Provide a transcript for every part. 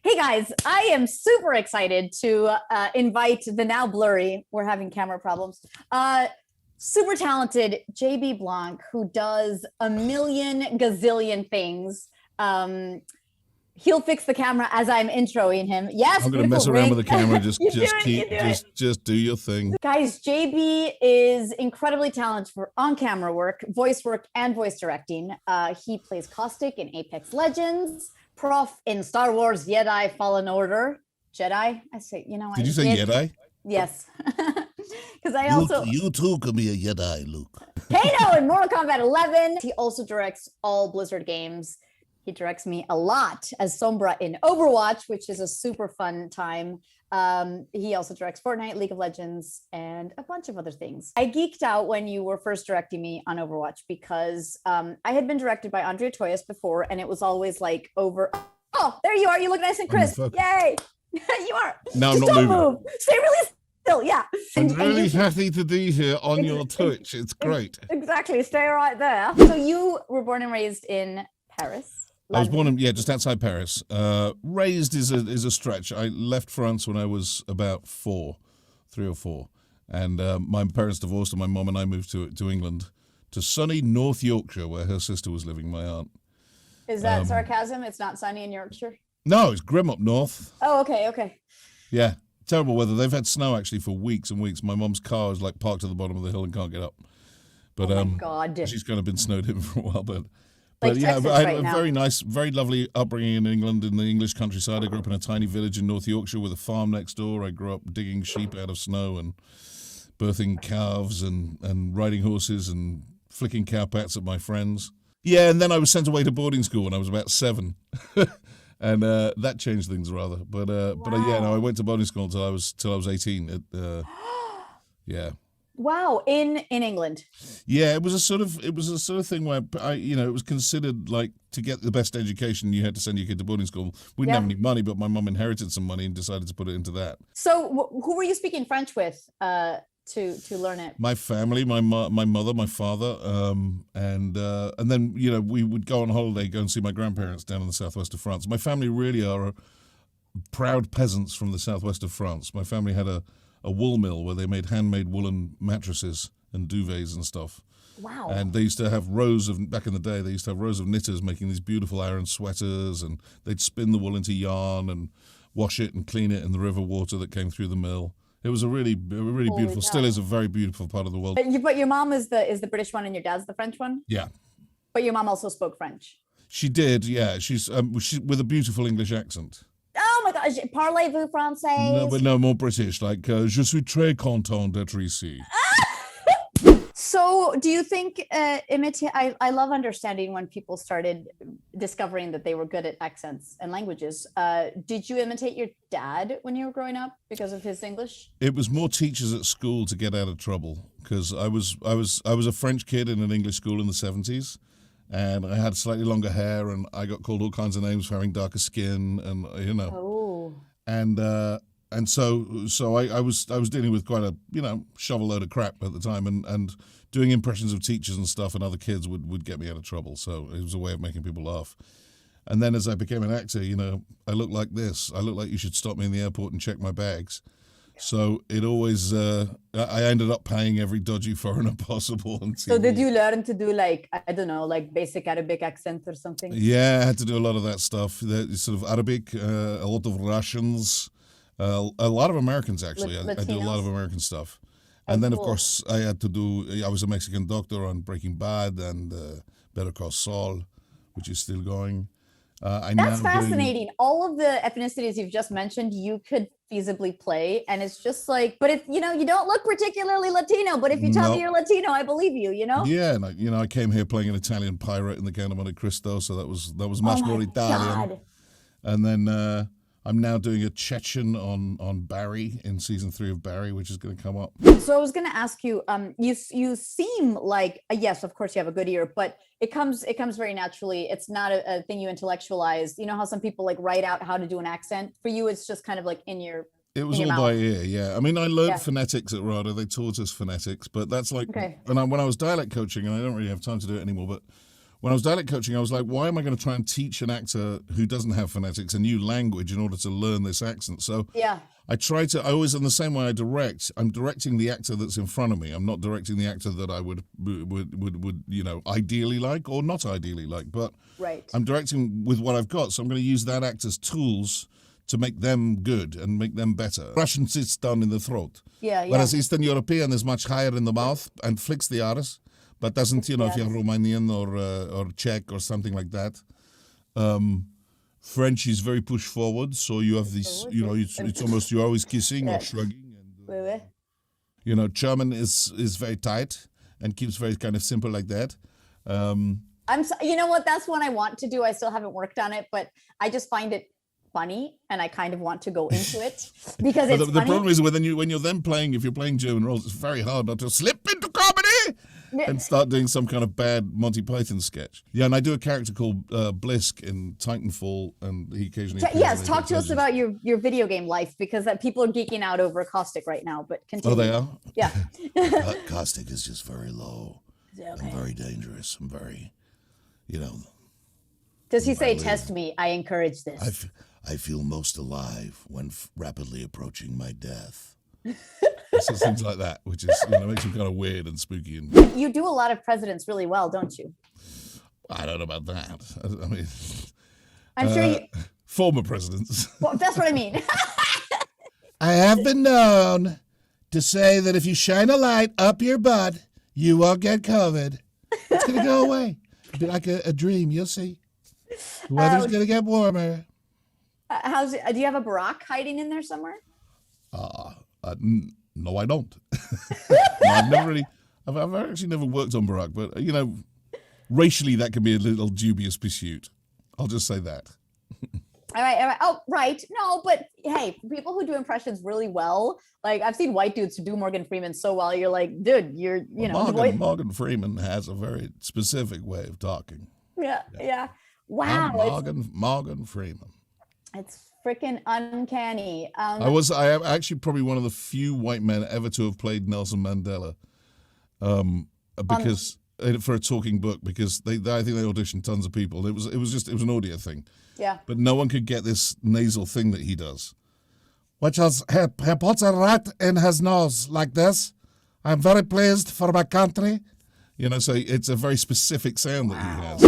Hey guys, I am super excited to invite the now blurry, we're having camera problems, super talented JB Blanc, who does a million gazillion things. He'll fix the camera as I'm introing him. Yes, I'm going to mess around with the camera. Just do your thing. Guys, JB is incredibly talented for on-camera work, voice work, and voice directing. He plays Caustic in Apex Legends, Prof in Star Wars Jedi Fallen Order. Jedi? I say, Did you say Jedi? Yes. Because I also... You too can be a Jedi, Luke. Kano in Mortal Kombat 11. He also directs all Blizzard games. He directs me a lot as Sombra in Overwatch, which is a super fun time. He also directs Fortnite, League of Legends, and a bunch of other things. I geeked out when you were first directing me on Overwatch because I had been directed by Andrea Toyas before, and it was always like over. Oh, there you are. You look nice and crisp. Yay. You are. No, I'm not moving. Move. Stay really still. Yeah. I'm really happy to be here on your Twitch. It's great. Exactly. Stay right there. So you were born and raised in Paris. I was born in, just outside Paris. Raised is a stretch. I left France when I was about 3 or 4. And my parents divorced and my mom and I moved to England, to sunny North Yorkshire, where her sister was living, my aunt. Is that sarcasm? It's not sunny in Yorkshire? No, it's grim up north. Oh, okay. Yeah, terrible weather. They've had snow actually for weeks and weeks. My mom's car is like parked at the bottom of the hill and can't get up. But oh my God. She's kind of been snowed in for a while, but like yeah, Texas I had a very nice, very lovely upbringing in England, in the English countryside. I grew up in a tiny village in North Yorkshire with a farm next door. I grew up digging sheep out of snow and birthing calves and riding horses and flicking cowpats at my friends. Yeah, and then I was sent away to boarding school when I was about 7. And that changed things rather. But I went to boarding school till I was 18. Yeah. Wow, in England. Yeah, it was a sort of thing where it was considered like to get the best education you had to send your kid to boarding school. We didn't have any money, but my mum inherited some money and decided to put it into that. So who were you speaking French with to learn it? My family, my mother, my father, and then we would go on holiday, go and see my grandparents down in the southwest of France. My family really are proud peasants from the southwest of France. My family had a wool mill where they made handmade woolen mattresses and duvets and stuff. Wow. And they used to have back in the day, they used to have rows of knitters making these beautiful iron sweaters, and they'd spin the wool into yarn and wash it and clean it in the river water that came through the mill. It was a really beautiful, still is a very beautiful part of the world. But your mom is the British one and your dad's the French one? Yeah. But your mom also spoke French? She did, yeah. She's with a beautiful English accent. Oh my gosh, parlez-vous français? No, but no, more British, like, je suis très content d'être ici. So do you think, I love understanding when people started discovering that they were good at accents and languages. Did you imitate your dad when you were growing up because of his English? It was more teachers at school to get out of trouble, because I was a French kid in an English school in the 70s. And I had slightly longer hair, and I got called all kinds of names for having darker skin, and Oh. And so I was dealing with quite a shovel load of crap at the time, and doing impressions of teachers and stuff and other kids would get me out of trouble. So it was a way of making people laugh. And then as I became an actor, I looked like this. I looked like you should stop me in the airport and check my bags. So it always, I ended up paying every dodgy foreigner possible on TV. So did you learn to do like basic Arabic accent or something? Yeah, I had to do a lot of that stuff. Sort of Arabic, a lot of Russians, a lot of Americans actually. I did a lot of American stuff. And then, of course, I was a Mexican doctor on Breaking Bad and Better Call Saul, which is still going. That's fascinating. All of the ethnicities you've just mentioned, you could feasibly play, and it's just like, but if you don't look particularly Latino, but if you tell me you're Latino, I believe you. Yeah, and I came here playing an Italian pirate in the Count of Monte Cristo, so that was much more Italian. God. And then I'm now doing a Chechen on Barry in season 3 of Barry, which is going to come up. So I was going to ask you, you seem like, yes, of course you have a good ear, but it comes very naturally. It's not a thing you intellectualize. You know how some people like write out how to do an accent? For you, it's just kind of like in your It was all by ear, yeah. I mean, I learned phonetics at RADA. They taught us phonetics, but that's like, when I was dialect coaching, and I don't really have time to do it anymore, but when I was dialect coaching, I was like, why am I going to try and teach an actor who doesn't have phonetics a new language in order to learn this accent? So I always, in the same way I direct, I'm directing the actor that's in front of me. I'm not directing the actor that I would ideally like or not ideally like, but I'm directing with what I've got. So I'm going to use that actor's tools to make them good and make them better. Russian sits down in the throat. Whereas Eastern European is much higher in the mouth and flicks the R's, but doesn't, if you're Romanian or Czech or something like that. French is very push forward, so you have this, it's almost, you're always kissing or shrugging. And, German is very tight and keeps very kind of simple like that. You know what? That's one I want to do. I still haven't worked on it, but I just find it funny, and I kind of want to go into it because it's the problem is when you're then playing, if you're playing German roles, it's very hard not to slip into comedy and start doing some kind of bad Monty Python sketch. Yeah, and I do a character called Blisk in Titanfall, and he occasionally... Yes, talk to us about your video game life, because people are geeking out over Caustic right now, but continue. Oh, they are? Yeah. Caustic is just very low and very dangerous and very, Does he say, test me, I encourage this? I feel most alive when rapidly approaching my death. So things like that, which is makes him kind of weird and spooky. And you do a lot of presidents really well, don't you? I don't know about that. I mean, I'm sure you former presidents. Well, that's what I mean. I have been known to say that if you shine a light up your butt, you won't get COVID. It's gonna go away. It'll be like a dream. You'll see. The weather's gonna get warmer. Do you have a Barack hiding in there somewhere? No, I don't. No, I've actually never worked on Barack, but racially that can be a little dubious pursuit. I'll just say that. All right. Oh, right. No, but hey, people who do impressions really well, like I've seen white dudes who do Morgan Freeman so well, you're like, dude, Morgan Freeman has a very specific way of talking. Yeah. Wow. Morgan Freeman. It's freaking uncanny. I am actually probably one of the few white men ever to have played Nelson Mandela, because for a talking book, because I think they auditioned tons of people. It was an audio thing. Yeah. But no one could get this nasal thing that he does, which is he puts it right in his nose like this. I'm very pleased for my country. So it's a very specific sound that he has.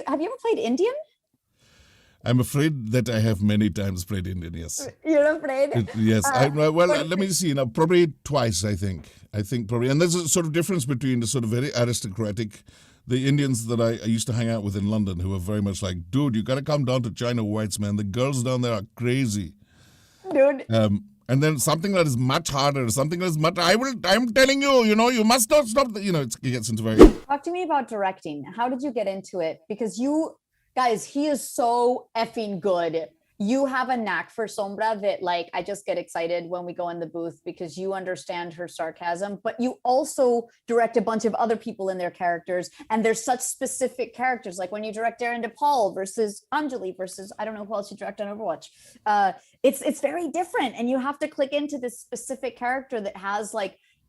Have you ever played Indian? I'm afraid that I have many times played Indian, yes. You're afraid? Yes. Let me see. Probably twice, I think. Probably. And there's a sort of difference between the sort of very aristocratic, the Indians that I used to hang out with in London, who are very much like, dude, you got to come down to China Whites, man. The girls down there are crazy. Dude. And then something that is much harder, I'm telling you, you must not stop. It gets into very... Talk to me about directing. How did you get into it? Because guys, he is so effing good. You have a knack for Sombra that I just get excited when we go in the booth because you understand her sarcasm, but you also direct a bunch of other people in their characters. And there's such specific characters, like when you direct Darren DePaul versus Anjali versus, I don't know who else you direct on Overwatch. It's very different. And you have to click into this specific character that has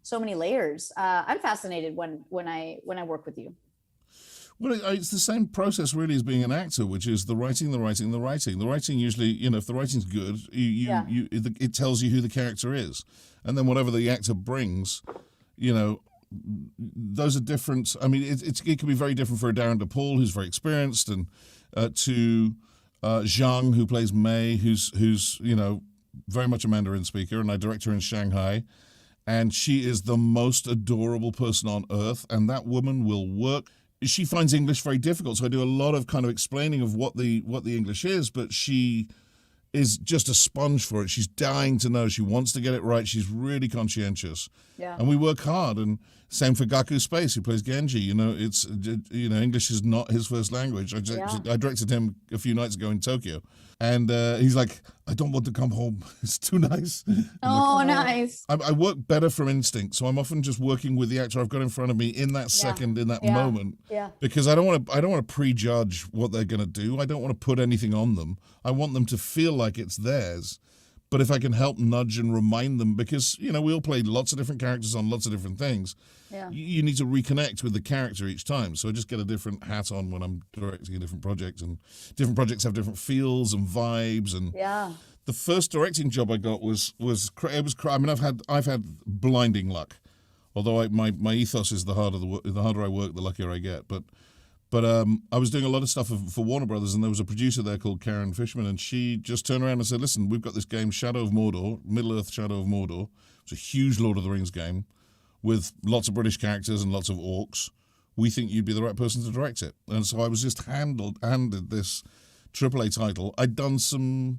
so many layers. I'm fascinated when I work with you. Well, it's the same process really as being an actor, which is the writing. The writing usually, if the writing's good, it tells you who the character is. And then whatever the actor brings, those are different. I mean, it can be very different for a Darren DePaul, who's very experienced, and to Zhang, who plays Mei, who's very much a Mandarin speaker, and I direct her in Shanghai. And she is the most adorable person on earth, and that woman will work. She finds English very difficult, so I do a lot of kind of explaining of what the English is, but she is just a sponge for it. She's dying to know. She wants to get it right. She's really conscientious. Yeah. And we work hard. And same for Gaku Space, who plays Genji. It's English is not his first language. I directed him a few nights ago in Tokyo. And he's like, I don't want to come home. It's too nice. Nice. I work better from instinct, so I'm often just working with the actor I've got in front of me in that second, in that moment. Yeah. Because I don't want to prejudge what they're going to do. I don't want to put anything on them. I want them to feel like it's theirs. But if I can help nudge and remind them, because, you know, we all played lots of different characters on lots of different things, you need to reconnect with the character each time. So I just get a different hat on when I'm directing a different project, and different projects have different feels and vibes. And the first directing job I got was I mean, I've had blinding luck, although my ethos is the harder I work, the luckier I get. But I was doing a lot of stuff for Warner Brothers, and there was a producer there called Karen Fishman, and she just turned around and said, listen, we've got this game, Shadow of Mordor, Middle-earth Shadow of Mordor. It's a huge Lord of the Rings game with lots of British characters and lots of orcs. We think you'd be the right person to direct it. And so I was just handed this AAA title. I'd done some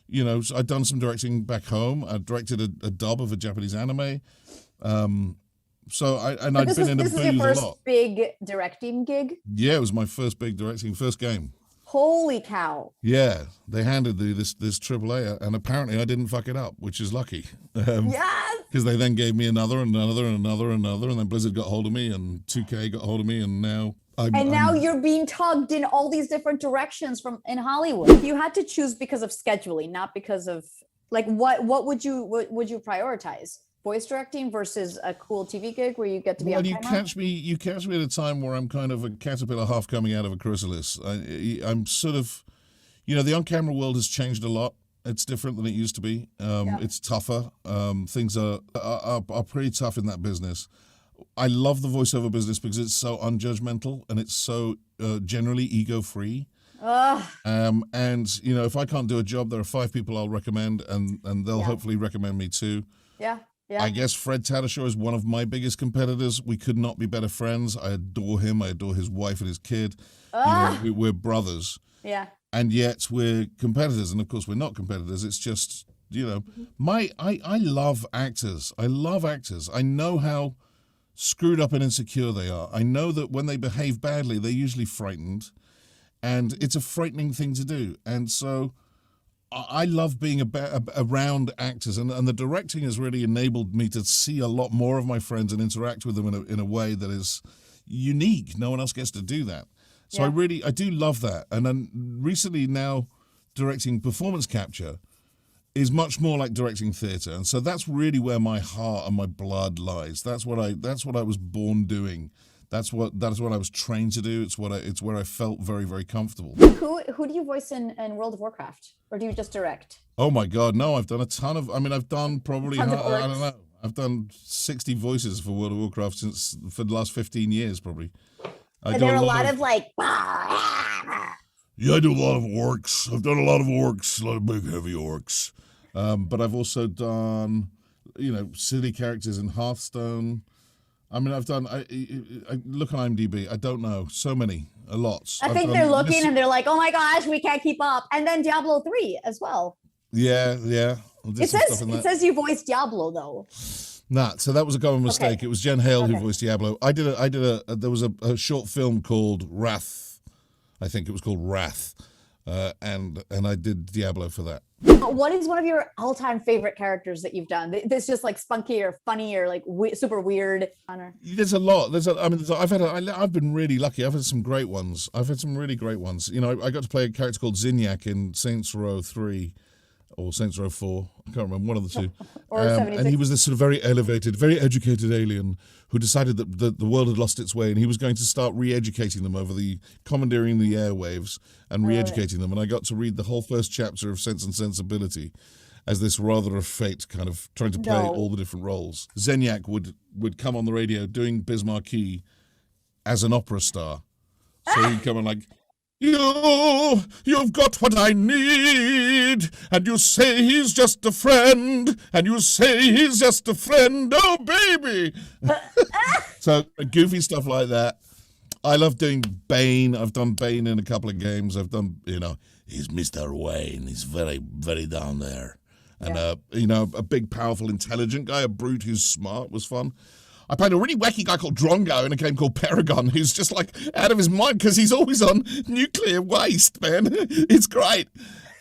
directing back home. I directed a dub of a Japanese anime. So I'd been in a booth a lot. This is your first big directing gig? Yeah, it was my first big directing, first game. Holy cow. Yeah, they handed this AAA, and apparently I didn't fuck it up, which is lucky. Yes! Because they then gave me another, and then Blizzard got hold of me, and 2K got hold of me, and now... now you're being tugged in all these different directions in Hollywood. You had to choose because of scheduling, not because of... Like, what would you prioritize? Voice directing versus a cool TV gig where you get to be on camera? You catch me at a time where I'm kind of a caterpillar half coming out of a chrysalis. I'm sort of, you know, the on-camera world has changed a lot. It's different than it used to be. It's tougher. Things are pretty tough in that business. I love the voiceover business because it's so unjudgmental and it's so generally ego-free. And, you know, if I can't do a job, there are 5 people I'll recommend, and they'll hopefully recommend me too. Yeah. I guess Fred Tatasciore is one of my biggest competitors. We could not be better friends. I adore him. I adore his wife and his kid. You know, we're brothers. Yeah. And yet we're competitors. And of course we're not competitors. It's just, you know, I love actors. I love actors. I know how screwed up and insecure they are. I know that when they behave badly, they're usually frightened. And it's a frightening thing to do. And so I love being around actors, and the directing has really enabled me to see a lot more of my friends and interact with them in a way that is unique. No one else gets to do that. So I do love that. And then recently now directing performance capture is much more like directing theatre. And so that's really where my heart and my blood lies. That's what I was born doing. That's what I was trained to do. It's where I felt very, very comfortable. Who do you voice in World of Warcraft, or do you just direct? Oh my God, no! I've done a ton of. I mean, I've done probably I don't know. I've done 60 voices for World of Warcraft for the last 15 years, probably. Are there a lot of like? Yeah, I do a lot of orcs. I've done a lot of orcs, a lot of big heavy orcs. But I've also done, you know, silly characters in Hearthstone. I mean, I've done, I look on IMDb, I don't know, so many, a lot. I think they're looking and they're like, oh my gosh, we can't keep up. And then Diablo 3 as well. Yeah. It says you voiced Diablo though. Nah, so that was a common mistake. Okay. It was Jen Hale who voiced Diablo. There was a short film called Wrath. I think it was called Wrath. And I did Diablo for that. What is one of your all-time favorite characters that you've done? That's just like spunky or funny or like super weird. There's a lot. I've been really lucky. I've had some great ones. I've had some really great ones. You know, I got to play a character called Zinyak in Saints Row 3 or Saints Row 4. I can't remember, one of the two. And he was this sort of very elevated, very educated alien who decided that the world had lost its way, and he was going to start re-educating them over commandeering the airwaves and re-educating them. And I got to read the whole first chapter of Sense and Sensibility as this rather of fate, kind of trying to play all the different roles. Zenyak would come on the radio doing Biz Marquee as an opera star. So he'd come on like, You've got what I need, and you say he's just a friend, and you say he's just a friend, oh baby. So goofy stuff like that. I love doing Bane. I've done Bane in a couple of games. I've done, you know, he's Mr. Wayne. He's very, very down there. And, you know, a big, powerful, intelligent guy, a brute who's smart was fun. I played a really wacky guy called Drongo in a game called Paragon, who's just like out of his mind because he's always on nuclear waste, man. It's great.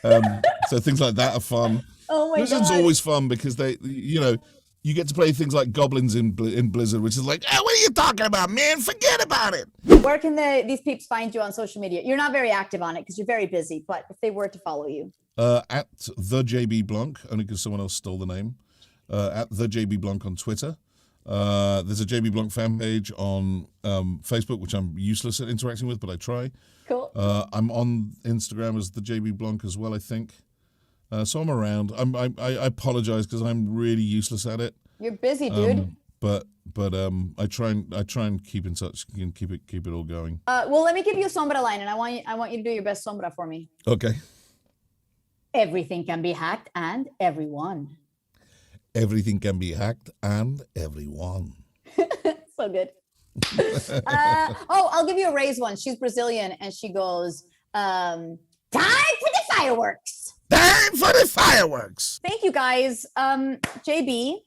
So things like that are fun. Oh my God. Blizzard's always fun because they, you know, You get to play things like goblins in Blizzard, which is like, what are you talking about, man? Forget about it. Where can these peeps find you on social media? You're not very active on it because you're very busy, but if they were to follow you. At the JB Blanc, only because someone else stole the name. At the JB Blanc on Twitter. There's a JB Blanc fan page on Facebook, which I'm useless at interacting with, but I try. Cool. I'm on Instagram as the JB Blanc as well, I think. So I'm around. I apologize because I'm really useless at it. You're busy, dude. But I try and keep in touch and keep it all going. Well, let me give you a Sombra line, and I want you to do your best Sombra for me. Okay. Everything can be hacked, and everyone. Everything can be hacked, and everyone. So good. I'll give you a Ray's one. She's Brazilian, and she goes, "Time for the fireworks." Time for the fireworks. Thank you, guys. JB.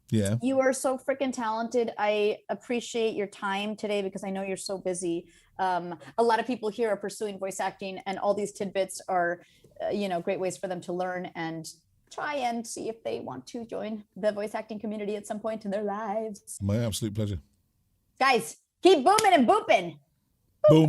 Yeah. You are so freaking talented. I appreciate your time today because I know you're so busy. A lot of people here are pursuing voice acting, and all these tidbits are, great ways for them to learn and try and see if they want to join the voice acting community at some point in their lives. My absolute pleasure. Guys, keep booming and booping. Boom.